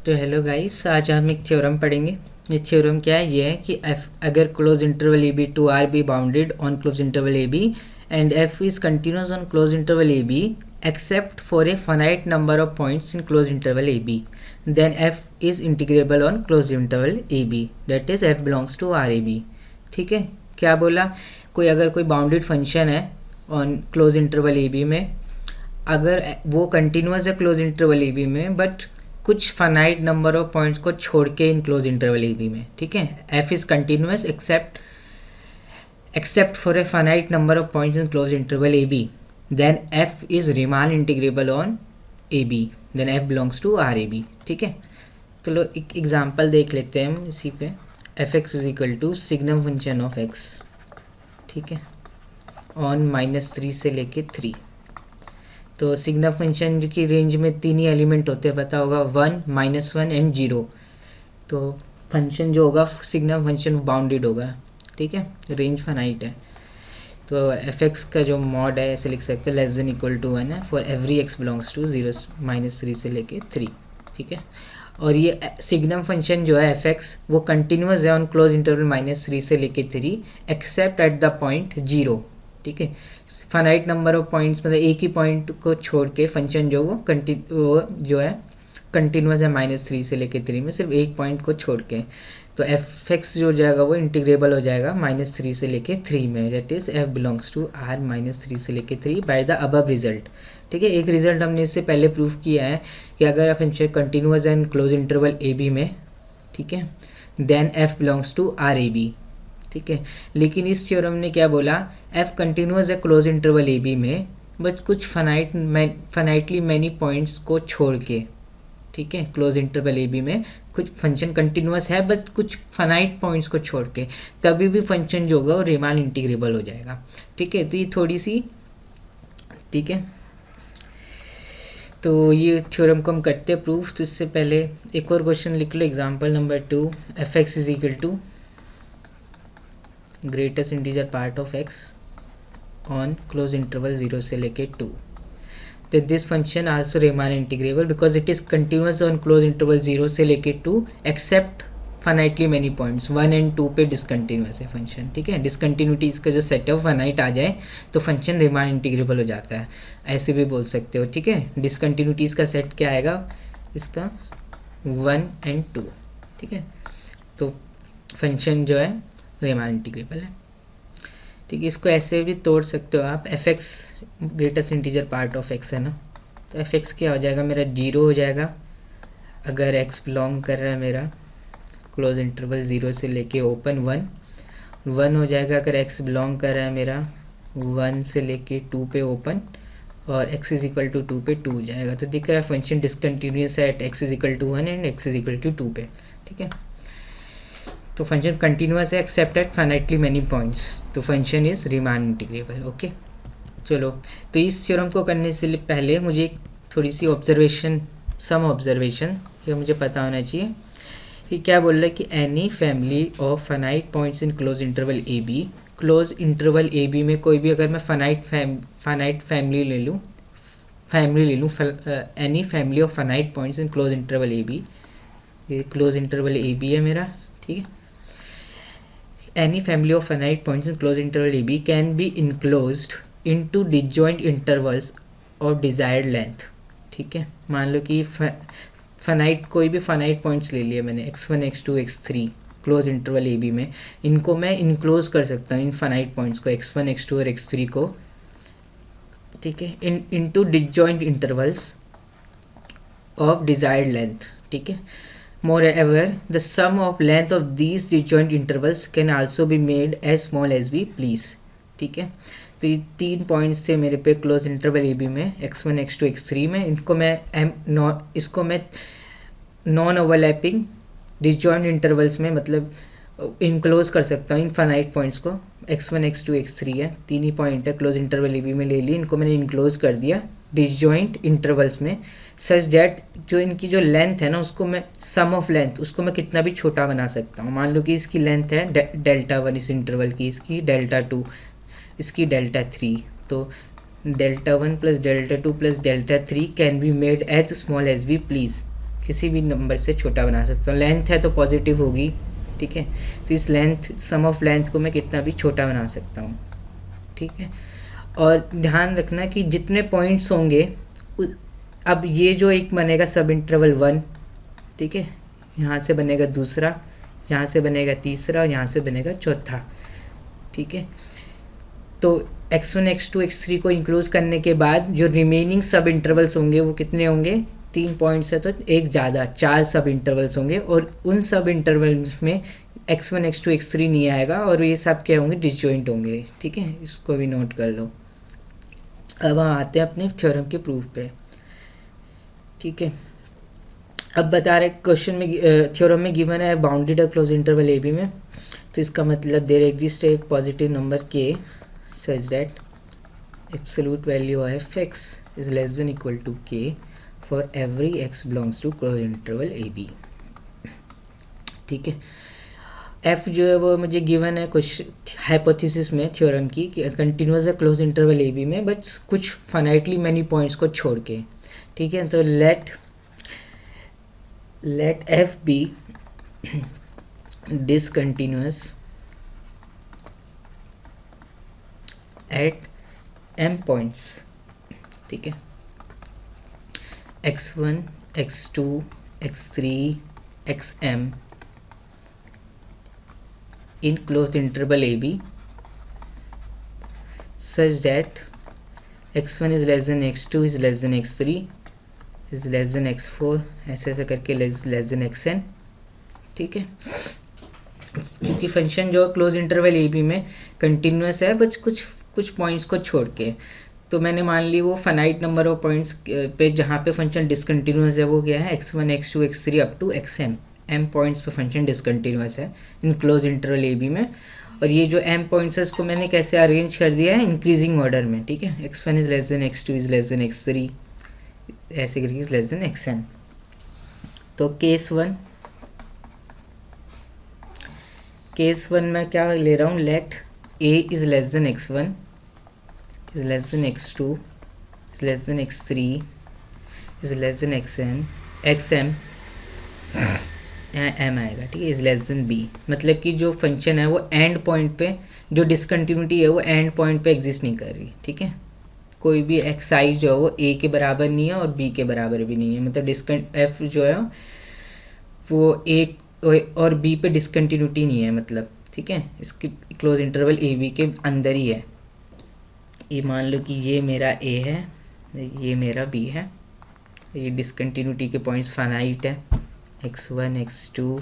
तो hello guys, आज हम एक थ्योरम पढ़ेंगे। ये थ्योरम क्या है? ये है कि एफ अगर close interval A b to R b bounded on close interval A b and f is continuous on close interval A b except for a finite number of points in close interval A B, then F is integrable on close interval A b, that is f belongs to R a b. ठीक है, क्या बोला? अगर कोई bounded function है on close interval A B में, अगर वो कंटिन्यूस है क्लोज इंटरवल ए बी में बट कुछ फाइनाइट नंबर ऑफ पॉइंट्स को छोड़ के in close interval A B में, ठीक है, f is continuous except for a finite number of points in close interval A B, then F is Riemann integrable on a B, then f belongs to R a b. ठीक है, चलो एक example देख लेते हैं हम इसी पे। F x is equal to signum function of x, ठीक है, ऑन -3 से लेके 3। तो सिग्नम फंक्शन की रेंज में 3 ही एलिमेंट होते हैं, पता होगा, 1, -1 एंड 0। तो फंक्शन जो होगा सिग्नम फंक्शन बाउंडेड होगा, ठीक है, रेंज फाइनाइट है। तो एफ एक्स का जो मॉड है ऐसे लिख सकते हैं, लेस देन इक्वल टू 1 है for every x belongs to 0 -3 से लेके 3। ठीक है, और ये सिग्नम फंक्शन जो है एफ एक्स वो कंटिन्यूस है ऑन क्लोज इंटरवल -3 से लेके 3 एक्सेप्ट एट द पॉइंट 0। ठीक है, फाइनाइट नंबर ऑफ पॉइंट्स मतलब एक ही पॉइंट को छोड़ के फंक्शन जो वो जो है कंटिन्यूस है -3 से लेके 3 में, सिर्फ एक पॉइंट को छोड़ के। तो एफ एक्स जो हो जाएगा वो इंटीग्रेबल हो जाएगा -3 से लेके 3 में, that is f belongs to R -3 से लेके 3 बाय द अबव रिजल्ट। ठीक है, एक रिजल्ट हमने इससे पहले प्रूफ किया है कि अगर फंक्शन कंटिन्यूस है in close interval A B में, ठीक है, then f belongs to R a b. ठीक है, लेकिन इस थ्योरम ने क्या बोला? एफ कंटिन्यूस है क्लोज इंटरवल ए बी में बट कुछ फाइनाइटली मैनी पॉइंट्स को छोड़ के, ठीक है, क्लोज इंटरवल ए बी में कुछ फंक्शन कंटिन्यूस है बट कुछ फाइनाइट पॉइंट्स को छोड़ के, तभी भी फंक्शन जो होगा वो रीमान इंटीग्रेबल हो जाएगा। ठीक है, तो ये थोड़ी सी, ठीक है, तो ये थ्योरम को हम करते हैं प्रूफ। तो इससे पहले एक और क्वेश्चन लिख लो, example number 2। F x is equal to greatest integer part of X on close interval 0 से लेके 2, तो this function also Riemann integrable because it is continuous on close interval 0 से लेके 2 except finitely many points 1 and 2 पे discontinuous है function. ठीक है, discontinuity इसका जो सेट है फाइनाइट आ जाए तो फंक्शन रीमान इंटीग्रेबल हो जाता है, ऐसे भी बोल सकते हो। ठीक है, डिसकंटिन्यूटीज का सेट क्या आएगा इसका? 1 एंड 2। ठीक है, तो फंक्शन जो है रीमान इंटीग्रेबल है। ठीक है, इसको ऐसे भी तोड़ सकते हो आप। F x greatest integer part of x है ना, तो एफ एक्स क्या हो जाएगा मेरा? 0 हो जाएगा अगर एक्स बिलोंग कर रहा है मेरा क्लोज इंटरवल 0 से लेके ओपन 1 हो जाएगा अगर एक्स बिलोंग कर रहा है मेरा 1 से लेके 2 पे ओपन, और एक्स इज इक्वल टू 2 पे 2 हो जाएगा। तो दिख रहा है फंक्शन डिसकंटिन्यूस है at X is equal to 1 and X is equal to 2 पे। ठीक है, तो फंक्शन कंटिन्यूस है except at finitely many points, तो function is Riemann integrable. Okay, चलो, तो इस थ्योरम को करने से पहले मुझे एक थोड़ी सी ऑब्जर्वेशन ये मुझे पता होना चाहिए कि क्या बोल रहा है कि any family of finite points in close interval A b, close interval A B में कोई भी अगर मैं फाइनाइट फैमिली ले लूँ any family of finite points in close interval A b, ये क्लोज इंटरवल ए बी है मेरा। ठीक है, any family of finite points in closed interval AB can be enclosed into disjoint intervals of desired length। ठीक है, मान लो कि finite कोई भी फाइनाइट पॉइंट्स ले लिए मैंने x1 x2 x3 close interval AB में, इनको मैं इनक्लोज कर सकता हूँ इन फाइनाइट पॉइंट्स को x1 x2 और x3 को, ठीक है, into disjoint intervals of desired length. ठीक है, moreover the sum of length of these disjoint intervals can also be made as small as we please। ठीक है, तो ये 3 पॉइंट्स थे मेरे पे क्लोज इंटरवल ए बी में x1 x2 x3 में, इसको मैं नॉन ओवरलैपिंग डिसजॉइंट इंटरवल्स में मतलब इनक्लोज कर सकता हूँ इन फाइनाइट पॉइंट्स को। x1 x2 x3 है, 3 ही पॉइंट है क्लोज इंटरवल ए बी में ले ली, इनको मैंने इनक्लोज कर दिया डिसजॉइंट इंटरवल्स में सच डैट जो इनकी जो लेंथ है ना उसको मैं सम ऑफ लेंथ उसको मैं कितना भी छोटा बना सकता हूँ। मान लो कि इसकी लेंथ है डेल्टा 1 इस इंटरवल की, इसकी डेल्टा 2, इसकी डेल्टा 3, तो delta 1 plus delta 2 plus delta 3 can be made as small as we please. किसी भी नंबर से छोटा बना सकता हूँ। लेंथ है तो पॉजिटिव होगी, ठीक है। तो इस लेंथ, सम ऑफ लेंथ को मैं कितना भी छोटा बना सकता हूँ, ठीक है। और ध्यान रखना कि जितने पॉइंट्स होंगे अब ये जो एक बनेगा सब इंटरवल 1, ठीक है, यहाँ से बनेगा दूसरा, यहाँ से बनेगा तीसरा और यहाँ से बनेगा चौथा, ठीक है। तो x1 x2 x3 को इंक्लूड करने के बाद जो रिमेनिंग सब इंटरवल्स होंगे वो कितने होंगे, 3 पॉइंट्स है तो एक ज़्यादा 4 सब इंटरवल्स होंगे, और उन सब इंटरवल्स में x1 x2 x3 नहीं आएगा और ये सब क्या होंगे, डिसजॉइंट होंगे, ठीक है। इसको भी नोट कर लो। अब हम आते हैं अपने थ्योरम के प्रूफ पे, ठीक है। अब बता रहे क्वेश्चन में, थ्योरम में गिवन है bounded close interval A B में, तो इसका मतलब there exist a positive number k such that absolute value of f(x) is less than equal to k for every x belongs to closed interval ab, ठीक है। f जो है वो मुझे गिवन है कुछ हाइपोथेसिस में थ्योरम की कि कंटिन्यूअस है क्लोज इंटरवल ए बी में, बट कुछ फाइनाइटली मैनी पॉइंट्स को छोड़ के, ठीक है। तो let f be discontinuous at m points, ठीक है, x1 x2 x3 xm in closed interval ab such that x1 is less than x2 is less than x3 is less than x4, ऐसे ऐसे करके less than xn, ठीक है। क्योंकि function जो close interval A B में continuous है बस कुछ पॉइंट्स को छोड़ के, तो मैंने मान ली वो फाइनाइट नंबर ऑफ पॉइंट्स पे जहाँ पे फंक्शन डिसकंटिन्यूस है वो क्या है, x1 x2 x3 up to xm, m points पे फंक्शन डिसकंटिन्यूस है in close interval A B में। और ये जो m पॉइंट्स है इसको मैंने कैसे अरेंज कर दिया है, इंक्रीजिंग ऑर्डर में, ठीक है। x1 is less than x2 is less than x3 ऐसे करके इज़ लेस देन xn। तो केस वन में क्या ले रहा हूँ, let a is less than x1 is less than x2 is less than x3 is less than xm यहाँ m आएगा, ठीक है, is less than b। मतलब कि जो फंक्शन है वो एंड पॉइंट पे, जो डिसकंटिन्यूटी है वो एंड पॉइंट पे एग्जिस्ट नहीं कर रही, ठीक है। कोई भी xi जो है वो a के बराबर नहीं है और b के बराबर भी नहीं है, मतलब f जो है वो a और b पे डिसकंटिन्यूटी नहीं है, मतलब, ठीक है। इसकी क्लोज इंटरवल ए बी के अंदर ही है। ये मान लो कि ये मेरा a है, ये मेरा b है, ये डिसकंटिन्यूटी के पॉइंट्स फाइनाइट है, x1 x2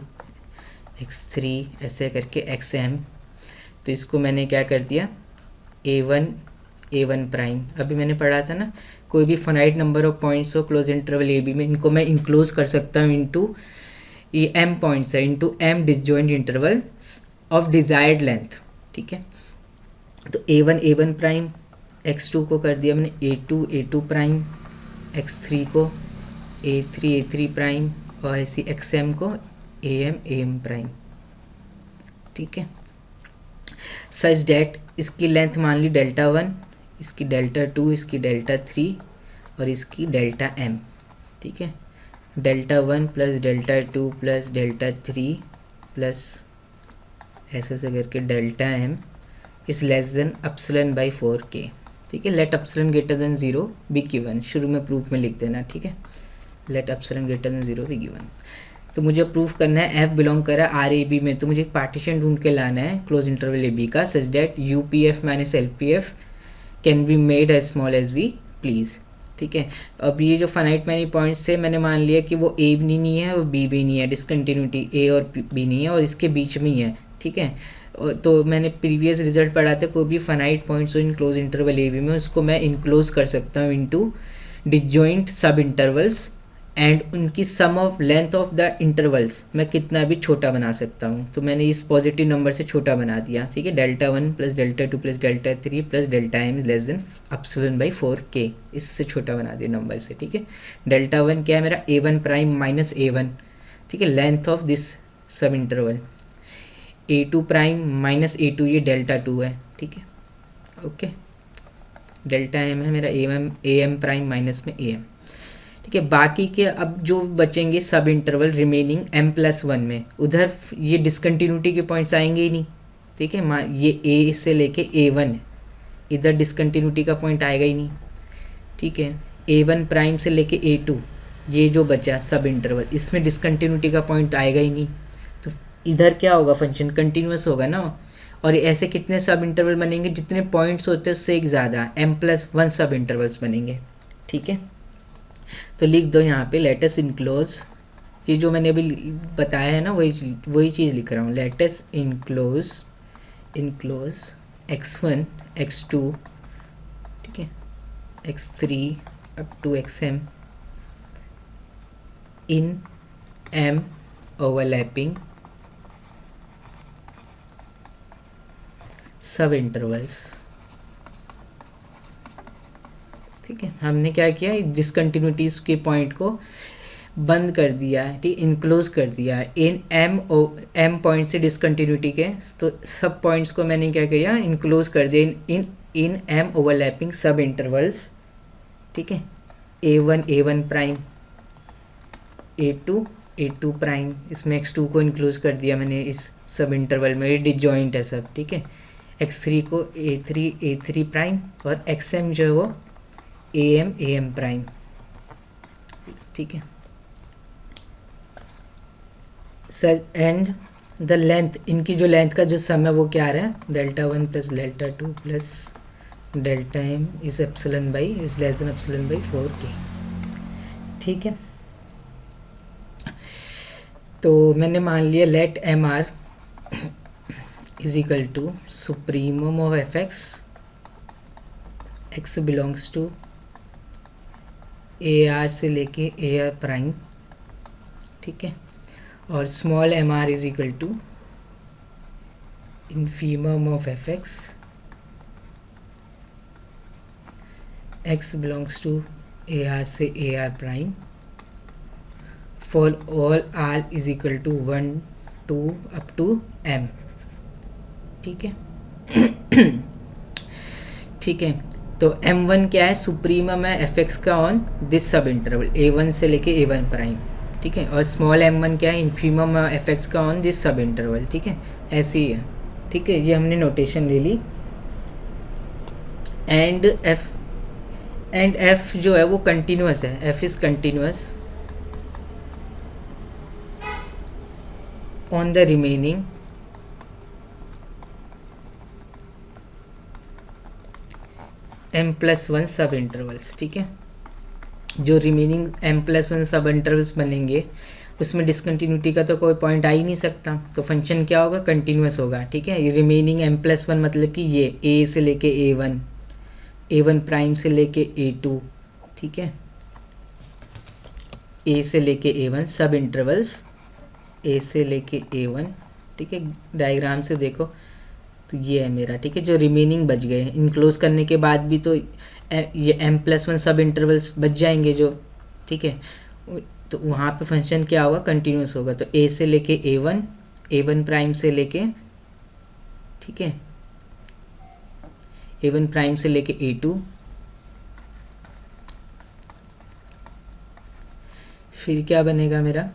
x3 ऐसे करके xm। तो इसको मैंने क्या कर दिया, a1 प्राइम, अभी मैंने पढ़ा था ना, कोई भी फाइनाइट नंबर ऑफ पॉइंट्स हो क्लोज इंटरवल ए बी में, इनको मैं इंक्लोज कर सकता हूँ इनटू, ये m पॉइंट्स है, into m disjoint interval of desired length, ठीक है। तो a1 प्राइम, x2 को कर दिया मैंने a2 प्राइम, x3 को a3 प्राइम और ऐसी xm को am प्राइम, ठीक है। सच डैट इसकी लेंथ मान ली Δ1, इसकी Δ2, इसकी Δ3 और इसकी Δm, ठीक है। Δ1 प्लस Δ2 प्लस Δ3 प्लस ऐसे से करके Δm is less than epsilon by 4k, ठीक है। Let epsilon greater than 0 be given, शुरू में प्रूफ में लिख देना, ठीक है। Let epsilon greater than 0 be given. तो मुझे प्रूफ करना है f बिलोंग कर रहा है आर ए बी में, तो मुझे पार्टीशन ढूंढ के लाना है क्लोज इंटरवल ए बी का, such that U P F minus L P F can be made as small as we please, ठीक है। अब ये जो फाइनाइट मैनी पॉइंट्स से मैंने मान लिया कि वो ए भी नहीं है और बी भी नहीं है, डिसकंटिन्यूटी ए और बी नहीं है और इसके बीच में ही है, ठीक है। तो मैंने प्रीवियस रिजल्ट पढ़ा था, कोई भी फाइनाइट पॉइंट्स हो in close interval A B में उसको मैं इनक्लोज कर सकता हूँ into disjoint subintervals and उनकी sum of length of the intervals मैं कितना भी छोटा बना सकता हूँ। तो मैंने इस पॉजिटिव नंबर से छोटा बना दिया, ठीक है। Δ1 plus Δ2 plus Δ3 plus Δm less than epsilon by 4k, इससे छोटा बना दिया नंबर से, ठीक है। Δ1 क्या है मेरा, a1 प्राइम माइनस a1, ठीक है, लेंथ ऑफ दिस सब interval. a2 prime minus a2 ये Δ2 है, ठीक है, ओके। Δm है मेरा am प्राइम माइनस में am, ठीक है। बाकी के अब जो बचेंगे सब इंटरवल रिमेनिंग m+1 में, उधर ये डिसकंटिन्यूटी के पॉइंट्स आएंगे ही नहीं। ठीक है, ये a से लेके a1 है, इधर डिसकंटिन्यूटी का पॉइंट आएगा ही नहीं। ठीक है, a1 प्राइम से लेके a2 ये जो बचा सब इंटरवल, इसमें डिसकंटिन्यूटी का पॉइंट आएगा ही नहीं। तो इधर क्या होगा, फंक्शन कंटिन्यूस होगा ना। और ऐसे कितने सब इंटरवल बनेंगे, जितने पॉइंट्स होते हैं उससे एक ज़्यादा m+1 सब इंटरवल्स बनेंगे। ठीक है, तो लिख दो यहाँ पे लेटस इनक्लोज, ये जो मैंने अभी बताया है ना वही चीज़ लिख रहा हूँ। लेटस इनक्लोज x1 x2, ठीक है, x3 up to xm in m overlapping subintervals. ठीक है, हमने क्या किया, डिसकंटिन्यूटीज के पॉइंट को बंद कर दिया है, ठीक, इनक्लोज कर दिया है इन m पॉइंट से डिसकंटिन्यूटी के। तो सब पॉइंट्स को मैंने क्या किया, इनक्लोज कर दिया इन m ओवरलैपिंग सब इंटरवल्स। ठीक है, a1 प्राइम, a2 प्राइम, इसमें x2 को इनक्लोज कर दिया मैंने इस सब इंटरवल में, ये डिसजॉइंट है सब। ठीक है, x3 को a3 प्राइम, और xm जो है वो am प्राइम। ठीक है सर, एंड द लेंथ, इनकी जो लेंथ का जो सम है वो क्या आ रहा है, Δ1 + Δ2 + Δm इज < < 4k। ठीक है, तो मैंने मान लिया let mr = supremum of fx, x belongs to ar से लेके ar प्राइम। ठीक है, और small mr = infimum of fx, x belongs to ar से ar prime, for all r = 1 2 up to m। ठीक है ठीक है, तो m1 क्या है, सुप्रीमम है fx का ऑन दिस सब इंटरवल a1 से लेके a1 प्राइम। ठीक है, और स्मॉल m1 क्या है, इन्फीमम है fx का ऑन दिस सब इंटरवल। ठीक है, ऐसे ही है। ठीक है, ये हमने नोटेशन ले ली। एंड f जो है वो कंटिन्यूस है, f is continuous on the remaining m+1 सब इंटरवल्स। ठीक है, जो रिमेनिंग m+1 सब इंटरवल्स बनेंगे उसमें डिसकंटिन्यूटी का तो कोई पॉइंट आ ही नहीं सकता, तो फंक्शन क्या होगा, कंटिन्यूस होगा। ठीक है, ये रिमेनिंग m+1 मतलब कि ये a से लेके a1 प्राइम से लेके a2। ठीक है, a से लेके a1 सब इंटरवल्स a से लेके a1। ठीक है, डायग्राम से देखो तो ये है मेरा। ठीक है, जो रिमेनिंग बच गए इनक्लोज करने के बाद भी तो ये m+1 सब इंटरवल्स बच जाएंगे जो। ठीक है, तो वहाँ पे फंक्शन क्या होगा, कंटिन्यूस होगा। तो a से लेके a1 प्राइम से लेके, ठीक है, a1 प्राइम से लेके a2, फिर क्या बनेगा मेरा।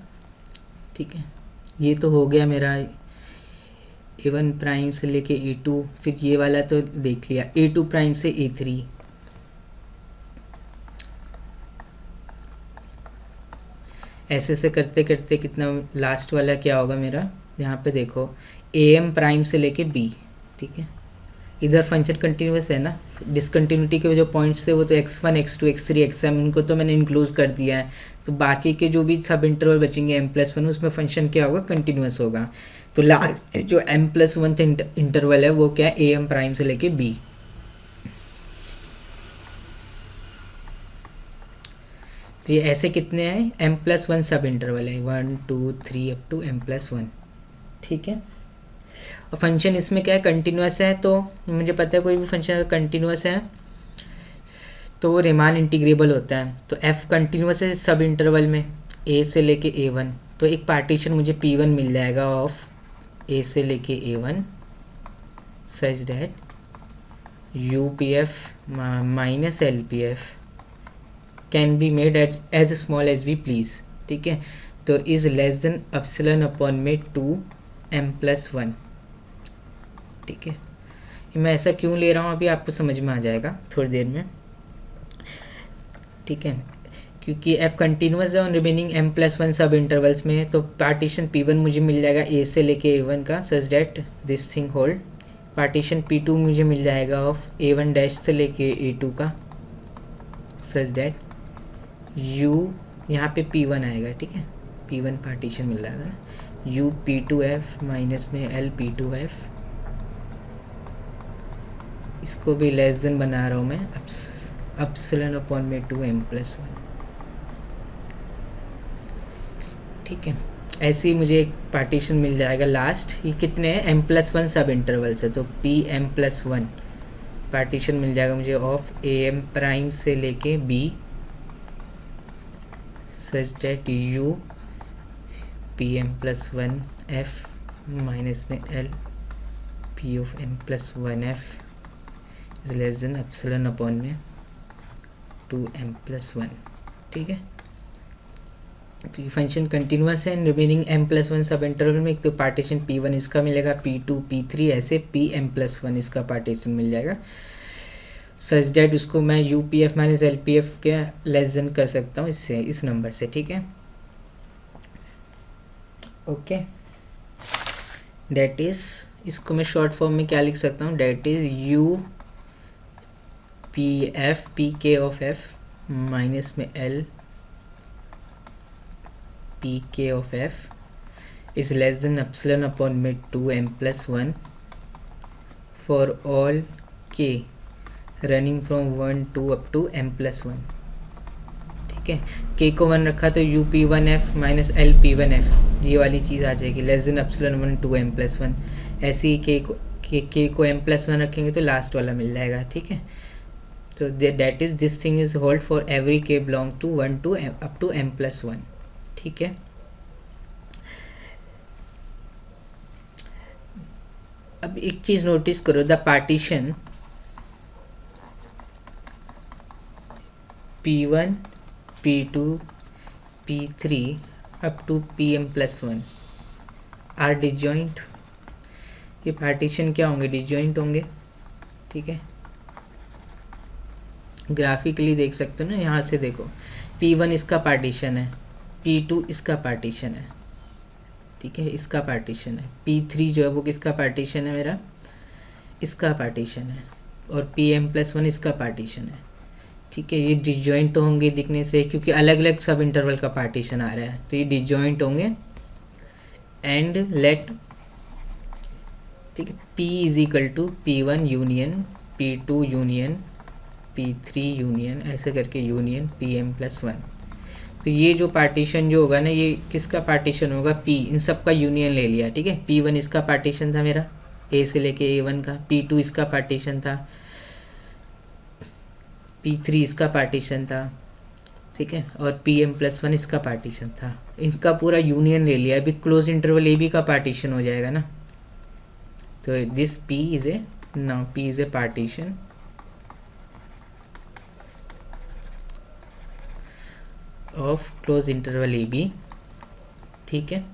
ठीक है, ये तो हो गया मेरा a1 प्राइम से लेके a2, फिर ये वाला तो देख लिया, a2 प्राइम से a3। ऐसे से करते करते कितना लास्ट वाला क्या होगा मेरा, यहाँ पे देखो am प्राइम से लेके b। ठीक है, इधर फंक्शन कंटिन्यूस है ना, डिसकंटिन्यूटी के जो पॉइंट्स थे वो तो x1 x2 x3 xm, इनको तो मैंने इंक्लूड कर दिया है। तो बाकी के जो भी सब इंटरवल बचेंगे m+1, उसमें फंक्शन क्या होगा, कंटिन्यूस होगा। तो लास्ट जो m+1 इंटरवल है वो क्या है, am प्राइम से लेके b। तो ये ऐसे कितने हैं, m+1 सब इंटरवल है, 1 2 3 अप टू m+1। ठीक है, और फंक्शन इसमें क्या है, कंटिन्यूस है। तो मुझे पता है कोई भी फंक्शन कंटिन्यूस है तो वो रीमान इंटीग्रेबल होता है। तो f कंटिन्यूस है सब इंटरवल में a से लेके a1, तो एक पार्टीशन मुझे p1 मिल जाएगा ऑफ a से लेके a1 such that UPF minus LPF can be made as small as we please, ठीक है। तो is less than epsilon upon में 2m+1, ठीक है। मैं ऐसा क्यों ले रहा हूँ अभी आपको समझ में आ जाएगा थोड़ी देर में, ठीक है। क्योंकि f कंटिन्यूस है ऑन रिमेनिंग m+1 सब इंटरवल्स में है, तो पार्टीशन P1 मुझे मिल जाएगा a से लेके a1 का, such that this thing hold. Partition P2 मुझे मिल जाएगा ऑफ a1 डैश से लेके a2 का, सच डैट u यहाँ पे P1 आएगा, ठीक है। P1 पार्टीशन मिल रहा था, u P2f माइनस में l P2f, इसको भी लेस देन बना रहा हूँ मैं एप्सिलॉन अपॉन में 2m+1, ठीक है। ऐसे ही मुझे एक पार्टीशन मिल जाएगा लास्ट, ये कितने हैं m+1 सब इंटरवल्स है, तो Pm+1 पार्टीशन मिल जाएगा मुझे ऑफ am प्राइम से लेके b, such that u Pm+1f minus में l P of m+1f is less than epsilon upon में 2m+1, ठीक है। फंक्शन कंटिन्यूस है रिमेनिंग m+1 सब इंटरवल में, एक तो पार्टीशन P1 इसका मिलेगा, P2 P3 ऐसे Pm+1 इसका पार्टीशन मिल जाएगा, सच डैट उसको मैं UPF माइनस LPF के लेस देन कर सकता हूँ इससे, इस नंबर से, ठीक है। ओके, डैट इज़, इसको मैं शॉर्ट फॉर्म में क्या लिख सकता हूँ, that is UPF PK of F minus में L PK of F is less than epsilon upon में 2m+1 for all k running from 1 to up to m+1, ठीक है। k को 1 रखा तो UP1F माइनस LP1F, ये वाली चीज़ आ जाएगी, लेस देन एप्सिलॉन 1 2m+1। ऐसे ही k को m+1 रखेंगे तो लास्ट वाला मिल जाएगा, ठीक है। तो that is this thing is hold for every k belong to 1 to up to m+1, ठीक है। अब एक चीज़ नोटिस करो, the partition P1 P2 P3 up to Pm+1 are disjoint. ये पार्टीशन क्या होंगे, डिसजॉइंट होंगे, ठीक है। ग्राफिकली देख सकते हो ना, यहाँ से देखो P1 इसका पार्टीशन है, P2 इसका पार्टीशन है, ठीक है, इसका पार्टीशन है। P3 जो है वो किसका पार्टीशन है, मेरा इसका पार्टीशन है, और Pm+1 इसका पार्टीशन है, ठीक है। ये डिसजॉइंट तो होंगे दिखने से, क्योंकि अलग अलग सब इंटरवल का पार्टीशन आ रहा है, तो ये डिसजॉइंट होंगे। एंड लेट, ठीक है, P is equal to P1 union P2 union P3 union, ऐसे करके यूनियन Pm+1। तो ये जो पार्टीशन जो होगा ना, ये किसका पार्टीशन होगा, P, इन सब का यूनियन ले लिया, ठीक है। P1 इसका पार्टीशन था मेरा, A से लेके A1 का, P2 इसका पार्टीशन था, P3 इसका पार्टीशन था, ठीक है, और Pm+1 इसका पार्टीशन था, इनका पूरा यूनियन ले लिया। अभी क्लोज इंटरवल AB का पार्टीशन हो जाएगा ना, तो this P is a, now P is a partition of close interval AB, ठीक है।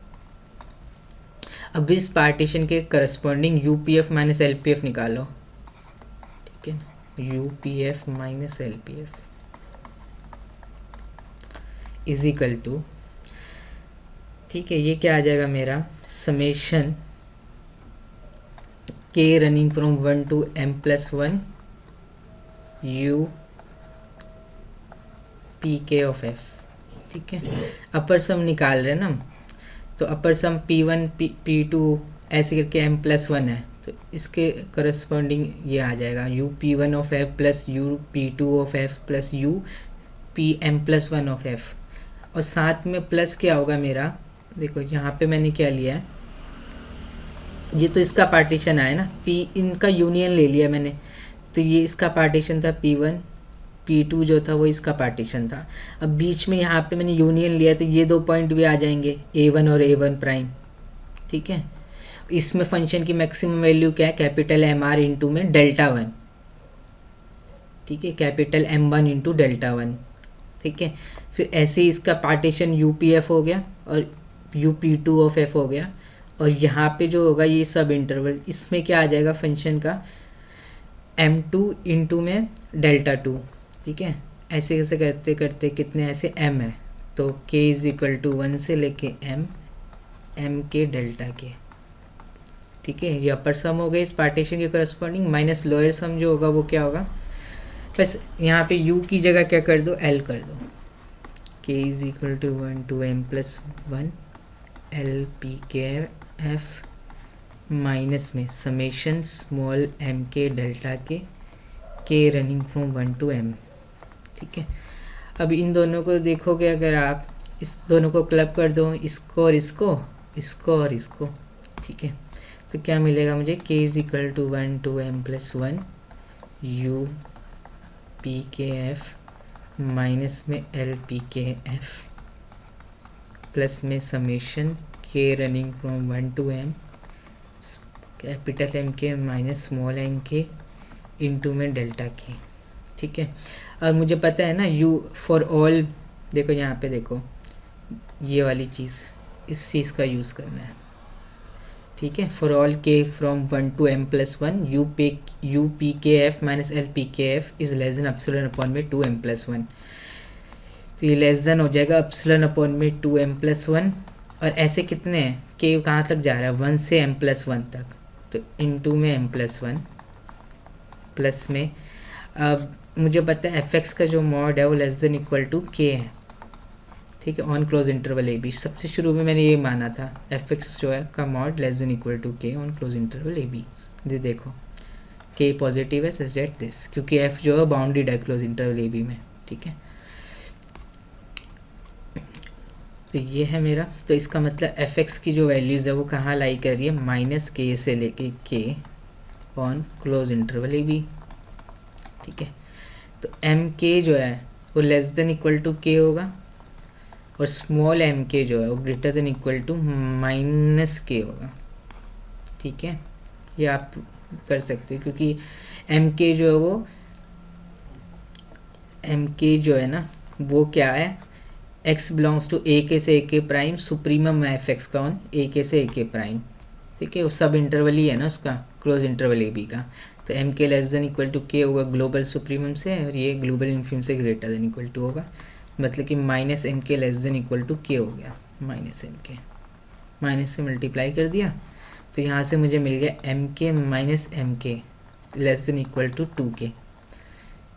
अब इस पार्टीशन के करस्पॉन्डिंग UPF माइनस LPF निकालो, ठीक है ना, UPF minus LPF is equal to, ठीक है, ये क्या आ जाएगा मेरा, summation K running from 1 to m+1 U PK of F, ठीक है। अपर सम निकाल रहे हैं ना हम, तो अपर सम P1 P2 ऐसे करके m+1 है, तो इसके करस्पॉन्डिंग ये आ जाएगा UP1 of F plus UP2 of F plus UPm+1 of F, और साथ में प्लस क्या होगा मेरा, देखो यहाँ पे मैंने क्या लिया है, ये तो इसका पार्टीशन आया ना, P इनका यूनियन ले लिया मैंने, तो ये इसका पार्टीशन था P1, P2 जो था वो इसका पार्टीशन था। अब बीच में यहाँ पे मैंने यूनियन लिया, तो ये दो पॉइंट भी आ जाएंगे A1 और A1 प्राइम, ठीक है। इसमें फंक्शन की मैक्सिमम वैल्यू क्या है, कैपिटल MR इंटू में डेल्टा 1, ठीक है, कैपिटल M1 इंटू डेल्टा 1, ठीक है। फिर ऐसे ही इसका पार्टीशन UPF हो गया और UP2 ऑफ F हो गया, और यहाँ पे जो होगा ये सब इंटरवल, इसमें क्या आ जाएगा फंक्शन का M2 इंटू में डेल्टा 2, ठीक है। ऐसे ऐसे करते करते कितने ऐसे M है, तो K इज इक्वल टू 1 से लेके M के डेल्टा के, ठीक है। ये अपर सम हो गया इस पार्टीशन के करस्पॉन्डिंग, माइनस लोअर सम जो होगा वो क्या होगा, बस यहाँ पे U की जगह क्या कर दो, L कर दो। K is equal to 1 to M plus 1 LPKF minus में समेशन स्मॉल m के डेल्टा के K running from 1 to M, ठीक है। अब इन दोनों को देखोगे, अगर आप इस दोनों को क्लब कर दो, इसको और इसको, इसको और इसको, ठीक है, तो क्या मिलेगा मुझे, K is equal to 1 to M plus 1 UPKF minus में LPKF प्लस में summation K running from 1 to M capital M के माइनस स्मॉल m के इंटू में डेल्टा के, ठीक है। और मुझे पता है ना U फॉर ऑल, देखो यहाँ पे देखो ये वाली चीज़, इस चीज़ का यूज़ करना है, ठीक है। For all K from 1 to M plus 1 UPKF minus LPKF is less than epsilon upon में 2M प्लस 1, तो ये लेस देन हो जाएगा एप्सिलॉन अपॉन में 2M प्लस 1, और ऐसे कितने हैं, K कहाँ तक जा रहा है, 1 से M प्लस 1 तक, तो इंटू में M प्लस 1 प्लस में, अब मुझे पता है fx का जो मॉड है वो less than equal to K है, ठीक है, ऑन क्लोज इंटरवल AB। सबसे शुरू में मैंने ये माना था fx जो है का mod less than equal to K on close interval AB। ये देखो K पॉजिटिव है सच दैट दिस, क्योंकि F जो है बाउंडेड है क्लोज इंटरवल AB में, ठीक है। तो ये है मेरा, तो इसका मतलब fx की जो वैल्यूज़ है वो कहाँ लाई कर रही है, माइनस K से लेके K on close interval AB, ठीक है। तो MK जो है वो less than equal to K होगा, और स्मॉल MK जो है वो greater than equal to minus K होगा, ठीक है। ये आप कर सकते हो, क्योंकि MK जो है वो MK जो है ना वो क्या है, x बिलोंग्स टू AK से AK प्राइम, सुप्रीमम है fx का ऑन AK से AK प्राइम, ठीक है। वो सब इंटरवल ही है ना उसका, क्लोज इंटरवल AB का, तो MK less than equal to K होगा ग्लोबल सुप्रीमम से, और ये ग्लोबल इन्फिम से ग्रेटर देन इक्वल टू होगा, मतलब कि minus MK less than equal to K हो गया, माइनस MK माइनस से मल्टीप्लाई कर दिया, तो यहाँ से मुझे मिल गया MK minus MK less than equal to 2K,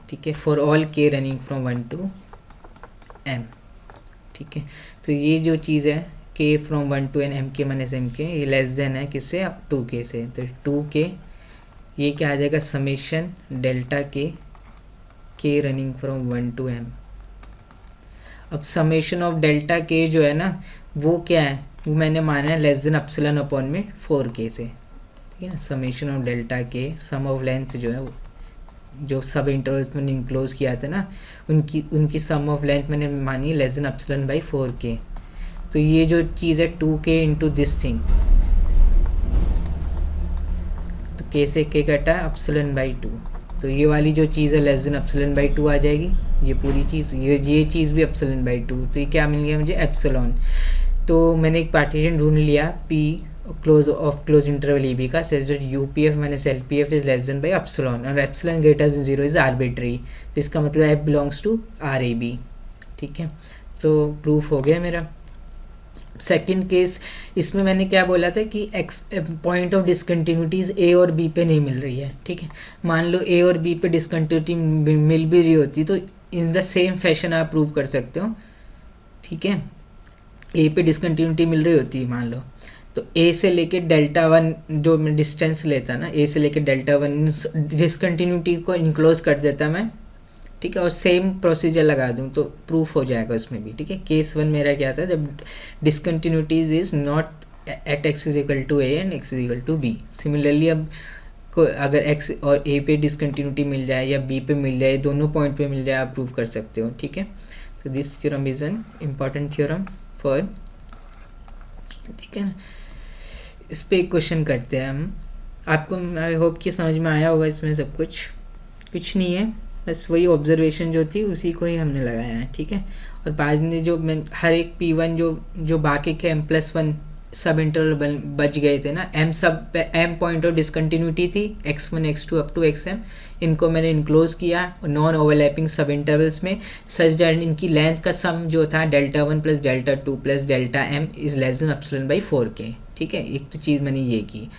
ठीक है, for all K running from 1 to M, ठीक है। तो ये जो चीज़ है K from 1 to N MK minus MK, ये लेस देन है किससे, अब 2K से, तो 2K ये क्या आ जाएगा, summation delta K running from 1 to M। अब समेशन ऑफ डेल्टा K जो है ना वो क्या है, वो मैंने माना है लेस देन एप्सिलॉन अपॉन में 4K से, ठीक है ना। Summation of delta K sum of length जो है जो सब इंटरवल्स मैंने इनक्लोज किया था ना, उनकी सम ऑफ लेंथ मैंने मानी less than epsilon by 4K। तो ये जो चीज़ है 2K इंटू दिस थिंग, तो K से K कटा एप्सिलॉन बाई 2, तो ये वाली जो चीज़ है लेस देन एप्सिलॉन बाई 2 आ जाएगी, ये पूरी चीज़, ये चीज़ भी एप्सिलॉन बाई 2, तो ये क्या मिल गया मुझे, एप्सिलॉन। तो मैंने एक पार्टीशन ढूंढ लिया P क्लोज इंटरवल AB का, says that UPF minus LPF is less than by epsilon, और epsilon greater than 0 is arbitrary, तो इसका मतलब F बिलोंग्स टू RAB, ठीक है। तो प्रूफ हो गया मेरा। सेकंड केस, इसमें मैंने क्या बोला था कि पॉइंट ऑफ डिसकंटिन्यूटीज A और B पे नहीं मिल रही है, ठीक है। मान लो A और B पे डिसकंटिन्यूटी मिल भी रही होती तो इन द सेम फैशन आप प्रूव कर सकते हो, ठीक है। A पे डिसकंटिन्यूटी मिल रही होती है मान लो, तो A से लेके डेल्टा 1 जो मैं डिस्टेंस लेता ना, A से लेके डेल्टा 1 डिसकंटिन्यूटी को इनक्लोज कर देता मैं, ठीक है, और सेम प्रोसीजर लगा दूं तो प्रूफ हो जाएगा उसमें भी, ठीक है। केस 1 मेरा क्या था, जब discontinuities is not at x is equal to A and x is equal to B। Similarly अब अगर x और A पे डिसकंटिन्यूटी मिल जाए या B पे मिल जाए, दोनों पॉइंट पे मिल जाए, आप प्रूव कर सकते हो, ठीक है। तो this theorem is an important theorem for, ठीक है ना। इस पे एक क्वेश्चन करते हैं हम, आपको आई होप कि समझ में आया होगा इसमें सब कुछ नहीं है, बस वही ऑब्जर्वेशन जो थी उसी को ही हमने लगाया है, ठीक है। और बाद में जो मैं हर एक P1 जो बाकी के m+1 सब इंटरवल बच गए थे ना, m पॉइंट ऑफ डिसकंटिन्यूटी थी x1 x2 up to xm, इनको मैंने इनक्लोज किया नॉन ओवरलैपिंग सब इंटरवल्स में, सच दैट इनकी लेंथ का सम जो था Δ1 + Δ2 + Δm is less then ε/4k, ठीक है। एक तो चीज़ मैंने ये की।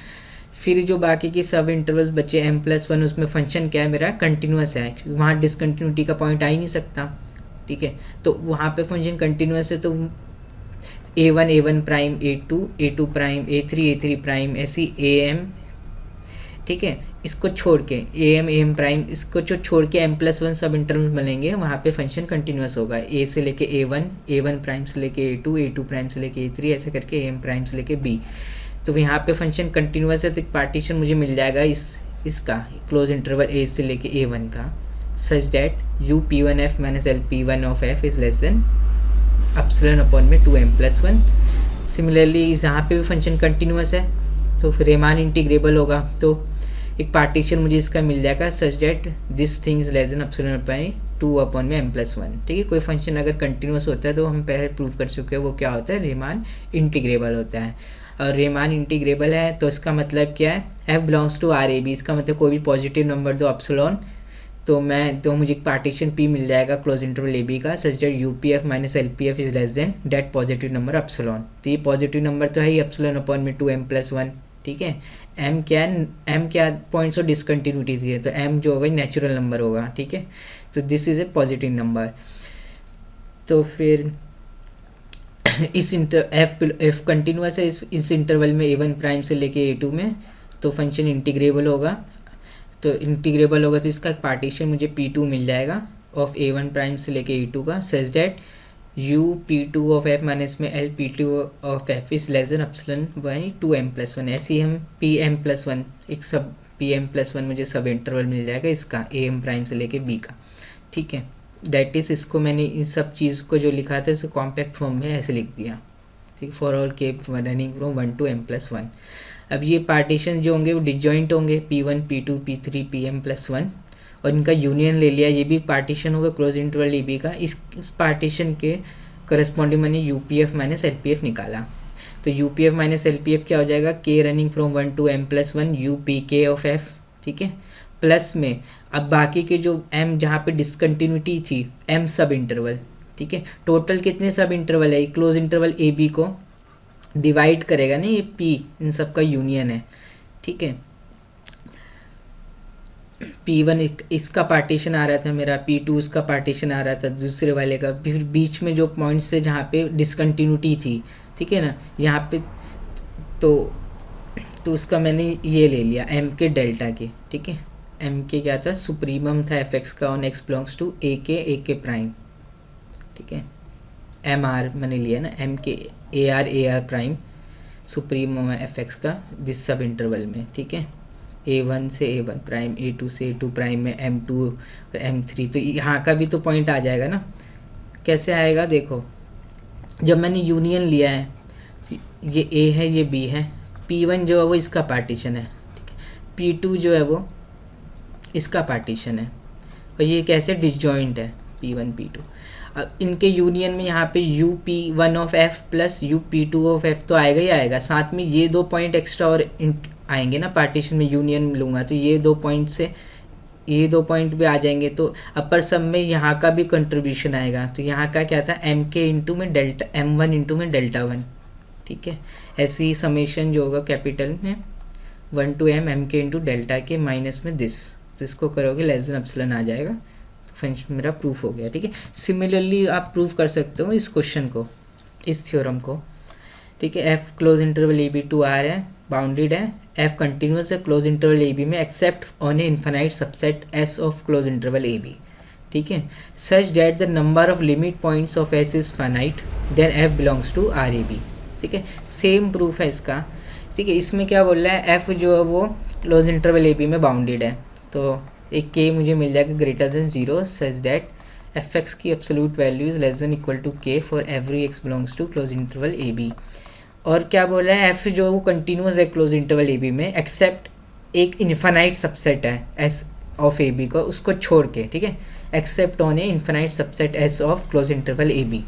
फिर जो बाकी की सब इंटरवल्स बचे m+1, उसमें फंक्शन क्या है मेरा, कंटिन्यूस है, वहाँ डिसकंटिन्यूटी का पॉइंट आ ही नहीं सकता, ठीक है। तो वहाँ पे फंक्शन कंटिन्यूस है, तो a1 prime, a2 prime, a3 prime, ऐसी am, ठीक है। इसको छोड़ के am प्राइम, इसको जो छोड़ के m+1 सब इंटरवल बनेंगे, वहाँ पे फंक्शन कंटिन्यूस होगा, a से लेके a1 प्राइम से लेके a2 प्राइम से लेके a3, ऐसे करके am प्राइम से लेके b। तो यहाँ पे फंक्शन कंटिन्यूस है, तो एक पार्टीशन मुझे मिल जाएगा इसका क्लोज इंटरवल a से लेके a1 का, such that u p1f minus l p1 of f is less then ε/2m+1। Similarly यहाँ पे भी फंक्शन कंटिन्यूस है, तो फिर रीमान इंटीग्रेबल होगा, तो एक पार्टीशन मुझे इसका मिल जाएगा सच that this thing is less then ε/2m+1, ठीक है। कोई फंक्शन अगर कंटिन्यूस होता है तो हम पहले प्रूव कर चुके हैं वो क्या होता है, रीमान इंटीग्रेबल होता है। और रीमान इंटीग्रेबल है तो इसका मतलब क्या है, f बिलोंग्स टू RAB, इसका मतलब कोई भी पॉजिटिव नंबर दो एप्सिलॉन, तो मुझे एक पार्टीशन P मिल जाएगा क्लोज इंटरवल AB का, such that UPF minus LPF is less then that positive number epsilon. तो ये पॉजिटिव नंबर तो है ही ε/2m+1, ठीक है। m क्या पॉइंट्स ऑफ डिसकंटिन्यूटी थी, तो m जो होगा नेचुरल नंबर होगा, ठीक है। तो this is a positive number. तो फिर इस f कंटिन्यूस है इस इंटरवल में a1 प्राइम से लेके a2 में, तो फंक्शन इंटीग्रेबल होगा, तो इसका पार्टीशन मुझे P2 मिल जाएगा ऑफ a1 प्राइम से लेके a2 का, such that u p2 of f minus में l p2 of f is less then ε/2m+1। ऐसे ही हम pm+1 एक सब pm+1 मुझे सब इंटरवल मिल जाएगा इसका am प्राइम से लेके b का, ठीक है। दैट इज़ इसको मैंने इन सब चीज़ को जो लिखा था इसको कॉम्पैक्ट फॉर्म में ऐसे लिख दिया, ठीक, for all k running from 1 to m+1। अब ये पार्टीशन जो होंगे वो डिसजॉइंट होंगे, P1 P2 P3 pm+1, और इनका यूनियन ले लिया, ये भी पार्टीशन होगा क्लोज इंटरवल AB का। इस पार्टीशन के करस्पॉन्डिंग मैंने UPF माइनस LPF निकाला, तो UPF माइनस LPF क्या हो जाएगा, k running from 1 to m+1 UPK of f, ठीक है, प्लस में अब बाकी के जो m जहाँ पे डिसकंटिन्यूटी थी m सब इंटरवल, ठीक है। टोटल कितने सब इंटरवल है, क्लोज इंटरवल AB को डिवाइड करेगा ना, ये P इन सब का यूनियन है, ठीक है। P1 इसका पार्टीशन आ रहा था मेरा, P2 इसका पार्टीशन आ रहा था दूसरे वाले का, फिर बीच में जो पॉइंट्स थे जहाँ पे डिसकंटिन्यूटी थी, ठीक है ना, यहाँ पे तो उसका मैंने ये ले लिया m के डेल्टा के, ठीक है। m के क्या था, सुप्रीमम था fx का on x belongs to a prime, ठीक है। mr मैंने लिया ना, m के ar प्राइम सुप्रीमम है fx का दिस सब इंटरवल में, ठीक है। a1 से a1 प्राइम, a2 से a2 प्राइम में m2 m3, तो यहाँ का भी तो पॉइंट आ जाएगा ना। कैसे आएगा, देखो जब मैंने यूनियन लिया है, ये a है ये b है, P1 जो है वो इसका पार्टीशन है, ठीक है, P2 जो है वो इसका पार्टीशन है, और ये कैसे डिसजॉइंट है P1 P2। अब इनके यूनियन में यहाँ पे UP1 of f plus UP2 of f तो आएगा ही आएगा, साथ में ये दो पॉइंट एक्स्ट्रा और आएंगे ना, पार्टीशन में यूनियन लूँगा तो ये दो पॉइंट से ये दो पॉइंट भी आ जाएंगे, तो अपर सब में यहाँ का भी कंट्रीब्यूशन आएगा। तो यहाँ का क्या था, m के इंटू में डेल्टा m1 इंटू में Δ1, ठीक है। ऐसे ही समेशन जो होगा कैपिटल में 1 to m के इंटू डेल्टा के माइनस में जिसको करोगे लेस देन एप्सिलॉन आ जाएगा, तो फंक्शन मेरा प्रूफ हो गया, ठीक है। सिमिलरली आप प्रूफ कर सकते हो इस क्वेश्चन को, इस थ्योरम को, ठीक है। f closed interval AB to R है, बाउंडेड है, f कंटिन्यूस है क्लोज इंटरवल AB में except on a infinite subset S of close interval AB, ठीक है, such that the number of limit points of S is finite then f belongs to RAB, ठीक है। Same proof है इसका, ठीक है। इसमें क्या बोल रहा है, f जो है वो क्लोज इंटरवल AB में बाउंडेड है, तो एक k मुझे मिल जाएगा greater than 0 such that fx की absolute value is less than equal to k for every x belongs to closed interval AB। और क्या बोल रहा है, f जो है वो कंटिन्यूस है क्लोज इंटरवल AB में एक्सेप्ट एक इन्फिनाइट सबसेट है S ऑफ ए बी को, उसको छोड़ के, ठीक है, except on a infinite subset S of close interval A B.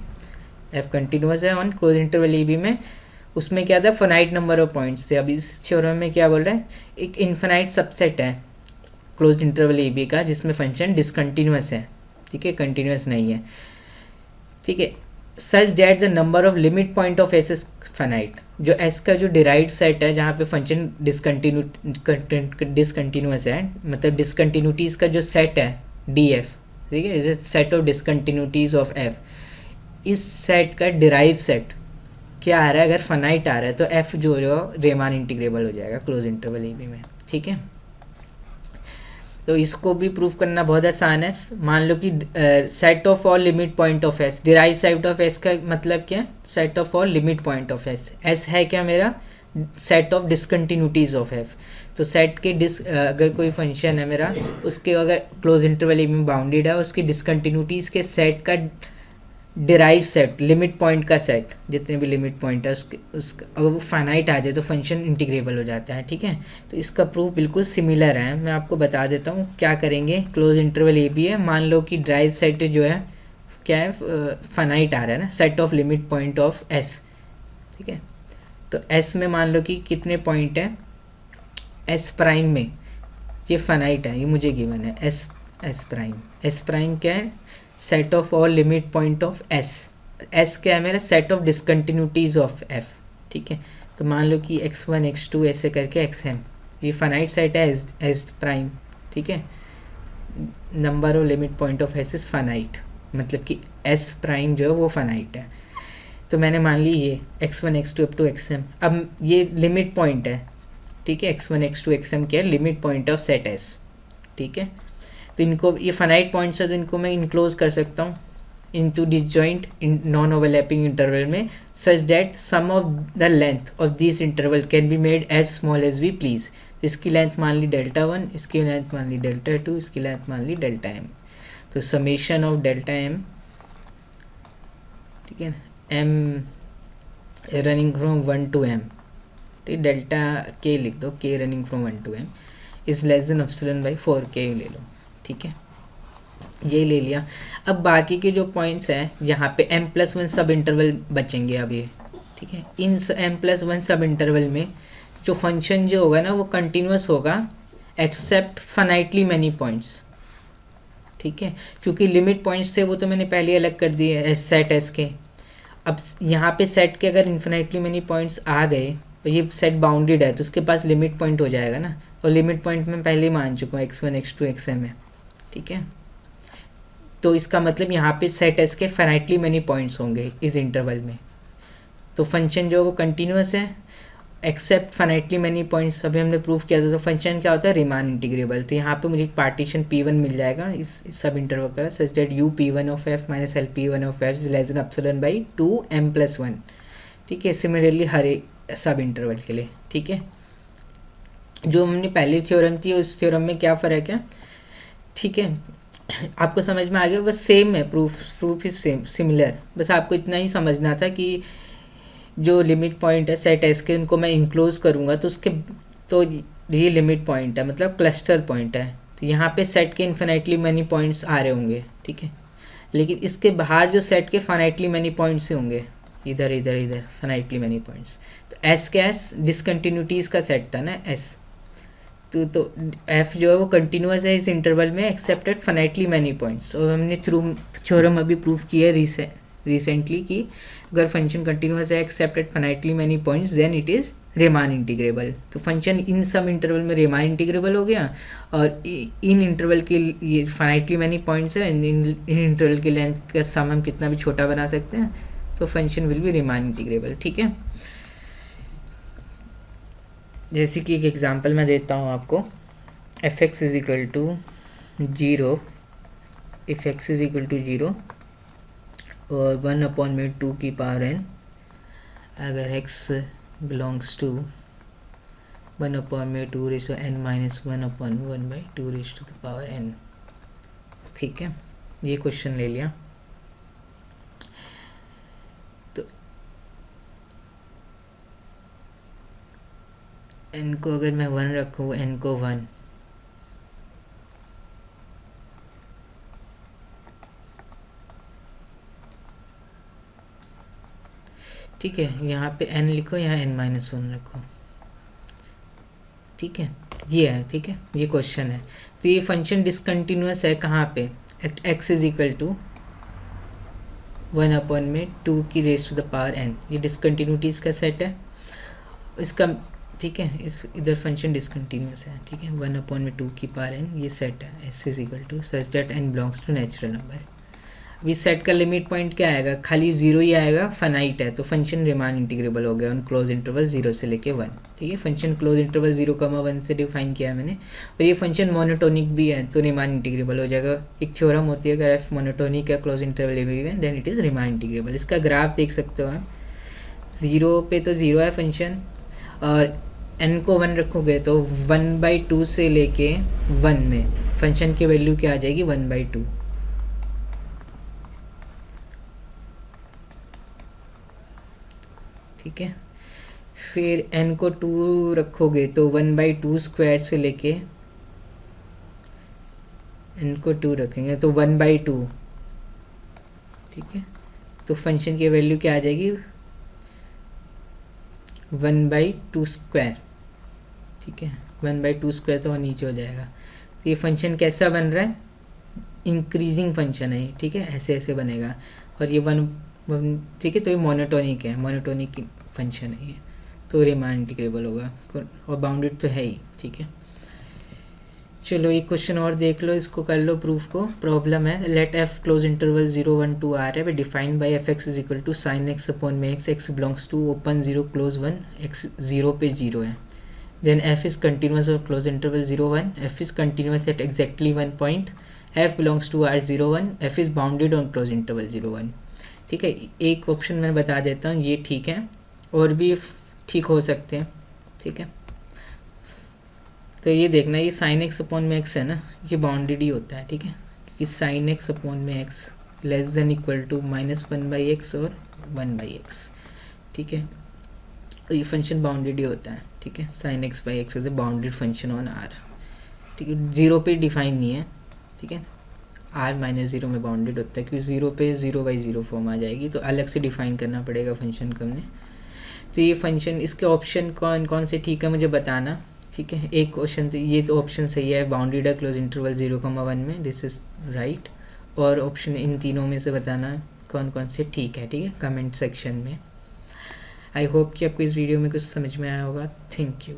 F continuous है on close interval A B में, उसमें क्या था, फाइनाइट नंबर ऑफ पॉइंट्स थे। अब इस थ्योरम में क्या बोल रहा है, एक इन्फिनाइट सबसेट है क्लोज इंटरवल ए बी का जिसमें फंक्शन डिसकंटिन्यूस है, ठीक है, कंटिन्यूस नहीं है, ठीक है, such that the number of limit point of S is finite. जो एस का जो डिराइव्ड सेट है जहाँ पे फंक्शन डिसकंटिन्यूस है, मतलब डिसकंटिन्यूटीज़ का जो सेट है डी एफ, ठीक है, is set of discontinuities of F. इस सेट का डिराइव सेट क्या आ रहा है, अगर फाइनाइट आ रहा है तो एफ जो रेमान इंटीग्रेबल हो जाएगा क्लोज इंटरवल ए बी में, ठीक है। तो इसको भी प्रूफ करना बहुत आसान है। मान लो कि set of all limit point of S, derive set of S का मतलब क्या है, set of all limit point of S. S है क्या मेरा, set of discontinuities of F. तो सेट के अगर कोई फंक्शन है मेरा, उसके अगर क्लोज इंटरवल ए में बाउंडेड है, उसकी डिसकंटिन्यूटीज के सेट का डिराइव सेट, लिमिट पॉइंट का सेट, जितने भी लिमिट पॉइंट है उसका अगर वो फाइनाइट आ जाए तो फंक्शन इंटीग्रेबल हो जाता है, ठीक है। तो इसका प्रूफ बिल्कुल सिमिलर है, मैं आपको बता देता हूँ क्या करेंगे। क्लोज इंटरवल ए बी है, मान लो कि ड्राइव सेट जो है क्या है, फाइनाइट आ रहा है ना, set of limit point of S, ठीक है। तो एस में मान लो कि कितने पॉइंट है, एस प्राइम में ये फाइनाइट है, ये मुझे गिवन है एस प्राइम क्या है, set of all limit point of S. S क्या है मेरा, set of discontinuities of F, ठीक है। तो मान लो कि x1 x2 ऐसे करके xm, ये फाइनाइट सेट है एस प्राइम, ठीक है। Number of limit point of S is finite, मतलब कि एस प्राइम जो है वो फाइनाइट है। तो मैंने मान ली ये x1 x2 up to xm, अब ये लिमिट पॉइंट है, ठीक है। x1 x2 xm क्या है, limit point of set S, ठीक है। तो इनको, ये फाइनाइट पॉइंट्स है तो इनको मैं इनक्लोज कर सकता हूँ into disjoint non overlapping interval में, such that sum of the length of this interval can be made as small as we please. इसकी लेंथ मान ली डेल्टा 1, इसकी लेंथ मान ली डेल्टा 2, इसकी लेंथ मान ली डेल्टा m। तो समेशन ऑफ डेल्टा m, ठीक है ना, m running from 1 to m, ठीक, डेल्टा k लिख दो, k running from 1 to m is less than epsilon by 4k ले लो, ठीक है, ये ले लिया। अब बाकी के जो पॉइंट्स हैं यहाँ पे m+1 सब इंटरवल बचेंगे अब ये, ठीक है। इन m+1 सब इंटरवल में जो फंक्शन जो होगा ना वो कंटिन्यूस होगा एक्सेप्ट फाइनाइटली मैनी पॉइंट्स, ठीक है, क्योंकि लिमिट पॉइंट्स थे वो तो मैंने पहले अलग कर दिए एस सेट एस के। अब यहाँ पे सेट के अगर इन्फिनाइटली मैनी पॉइंट्स आ गए तो ये सेट बाउंडेड है तो उसके पास लिमिट पॉइंट हो जाएगा ना, और लिमिट पॉइंट मैं पहले ही मान चुका हूँ x1 x2 xm है, ठीक है। तो इसका मतलब यहाँ पे सेट एस के फाइनाइटली मैनी पॉइंट्स होंगे इस इंटरवल में। तो फंक्शन जो वो कंटिन्यूस है एक्सेप्ट फाइनाइटली मैनी पॉइंट्स, अभी हमने प्रूव किया था। तो फंक्शन क्या होता है, रिमान इंटीग्रेबल। तो यहाँ पे मुझे एक पार्टीशन P1 मिल जाएगा इस सब इंटरवल का, such that u P1 of f minus L P1 of f is less than epsilon by 2m+1, ठीक है। सिमिलरली हर एक सब इंटरवल के लिए, ठीक है। जो हमने पहली थ्योरम थी उस थ्योरम में क्या फ़र्क है, ठीक है, आपको समझ में आ गया। बस सेम है, प्रूफ इज सेम सिमिलर, बस आपको इतना ही समझना था कि जो लिमिट पॉइंट है सेट एस के उनको मैं इंक्लोज करूँगा तो उसके, तो ये लिमिट पॉइंट है मतलब क्लस्टर पॉइंट है। तो यहाँ पे सेट के इन्फिनाइटली मैनी पॉइंट्स आ रहे होंगे, ठीक है, लेकिन इसके बाहर जो सेट के फाइनाइटली मैनी पॉइंट्स ही होंगे, इधर इधर इधर फाइनाइटली मैनी पॉइंट्स। तो एस क्या एस डिसकंटिन्यूटीज़ का सेट था ना एस, तो एफ जो है वो कंटिन्यूस है इस इंटरवल में एक्सेप्टेड फाइनाइटली मैनी पॉइंट्स। और हमने थ्योरम अभी प्रूव किया है रिसेंटली कि अगर फंक्शन कंटिन्यूस है excepted finitely many points then it is Riemann integrable. तो फंक्शन इन सब इंटरवल में रेमान इंटीग्रेबल हो गया, और इन इंटरवल के ये फाइनाइटली मैनी पॉइंट्स है, इन इंटरवल की लेंथ का सम हम कितना भी छोटा बना सकते हैं, तो फंक्शन विल बी रेमान इंटीग्रेबल, ठीक है। जैसे कि एक एग्जांपल मैं देता हूँ आपको, F x is equal to 0, if X is equal to 0 और 1/2 की पावर n, अगर x belongs to 1/2 raise to n minus 1/1/2 raise to the power n, ठीक है। ये क्वेश्चन ले लिया। तो n को अगर मैं 1 रखूँ, n को 1, ठीक है, यहाँ पे n लिखो, यहाँ n-1 रखो, ठीक है, ये है, ठीक है, ये क्वेश्चन है। तो ये फंक्शन डिसकंटिन्यूअस है कहाँ पे, at x is equal to 1/2 की raise to the power n, ये डिसकंटिन्यूटीज का सेट है इसका, ठीक है, इस इधर फंक्शन डिसकंटिन्यूअस है, ठीक है, 1/2 की पावर n ये सेट है, s is equal to such that n belongs to natural number. अभी सेट का लिमिट पॉइंट क्या आएगा, खाली 0 ही आएगा, फाइनाइट है, तो फंक्शन रिमान इंटीग्रेबल हो गया ऑन क्लोज इंटरवल 0 से लेके 1, ठीक है, फंक्शन क्लोज इंटरवल 0,1 से डिफाइन किया है मैंने, और ये फंक्शन मोनोटोनिक भी है तो रिमान इंटीग्रेबल हो जाएगा। एक थ्योरम होती है, अगर एफ मोनोटोनिक है close interval A B then it is Riemann integrable. इसका ग्राफ देख सकते हो आप, 0 पे तो 0 है फंक्शन, और n को 1 रखोगे तो 1/2 से लेके 1 में फंक्शन की वैल्यू क्या आ जाएगी, 1/2, ठीक है। फिर n को 2 रखोगे तो 1/2 स्क्वायर से लेके n को 2 रखेंगे तो 1/2, ठीक है, तो फंक्शन की वैल्यू क्या आ जाएगी, 1/2 स्क्वायर, ठीक है, 1/2 स्क्वायर तो नीचे हो जाएगा। तो ये फंक्शन कैसा बन रहा है, इंक्रीजिंग फंक्शन है, ठीक है, ऐसे ऐसे बनेगा, और ये 1, ठीक है, तो ये मोनोटोनिक है, मोनोटोनिक फंक्शन है ये, तो रिमान इंटीग्रेबल होगा, और बाउंडेड तो है ही, ठीक है। चलो एक क्वेश्चन और देख लो, इसको कर लो प्रूफ को। प्रॉब्लम है, let F close interval 0 1 2 R है, defined by F x is equal to sine X upon में X, X belongs to open 0 close 1, X 0 पे 0 है, देन एफ इज कंटिन्यूस और close interval 0 1, F is continuous at exactly 1 point, F belongs to R 0 1, F is bounded on close interval 0 1, ठीक है। एक option मैं बता देता हूँ, ये ठीक है, और भी ठीक हो सकते हैं, ठीक है। तो ये देखना, ये साइन एक्स अपॉन में एक्स है ना, ये बाउंडेड ही होता है, ठीक है, क्योंकि साइन एक्स अपॉन में X less than equal to -1/x और 1/x, ठीक है, तो ये फंक्शन बाउंडेड ही होता है, ठीक है, sine X by X is a bounded function on R, ठीक है, 0 पे डिफाइन नहीं है, ठीक है, r -0 में बाउंडेड होता है, क्योंकि 0 पे 0/0 फॉर्म आ जाएगी, तो अलग से डिफाइन करना पड़ेगा फंक्शन को हमने। तो ये फंक्शन, इसके ऑप्शन कौन कौन से ठीक है मुझे बताना, ठीक है। एक क्वेश्चन तो ये तो ऑप्शन सही है, बाउंडेड है क्लोज इंटरवल 0,1 में, दिस इज राइट, और ऑप्शन इन तीनों में से बताना कौन कौन से ठीक है, ठीक है, कमेंट सेक्शन में। आई होप कि आपको इस वीडियो में कुछ समझ में आया होगा। Thank you.